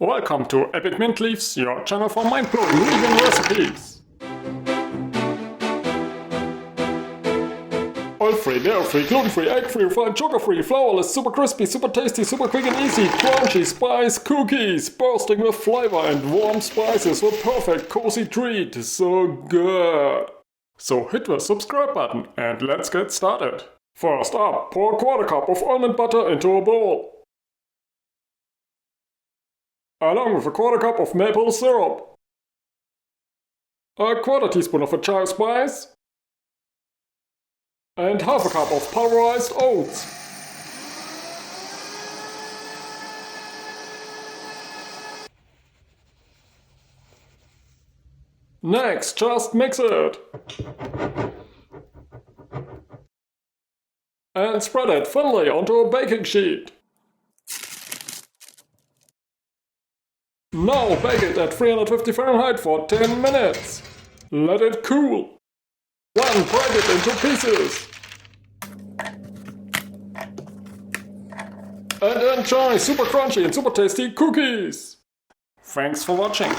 Welcome to Epic Mint Leaves, your channel for mind-blowing vegan recipes. Oil-free, dairy-free, gluten-free, egg-free, refined sugar-free, flourless, super crispy, super tasty, super quick and easy, crunchy spice cookies, bursting with flavor and warm spices, a perfect cozy treat, so good. So hit the subscribe button and let's get started. First up, pour a quarter cup of almond butter into a bowl, along with a quarter cup of maple syrup, a quarter teaspoon of a chive spice, and half a cup of pulverized oats. Next, just mix it. And spread it thinly onto a baking sheet. Now bake it at 350 Fahrenheit for 10 minutes. Let it cool. Then break it into pieces. And enjoy super crunchy and super tasty cookies. Thanks for watching.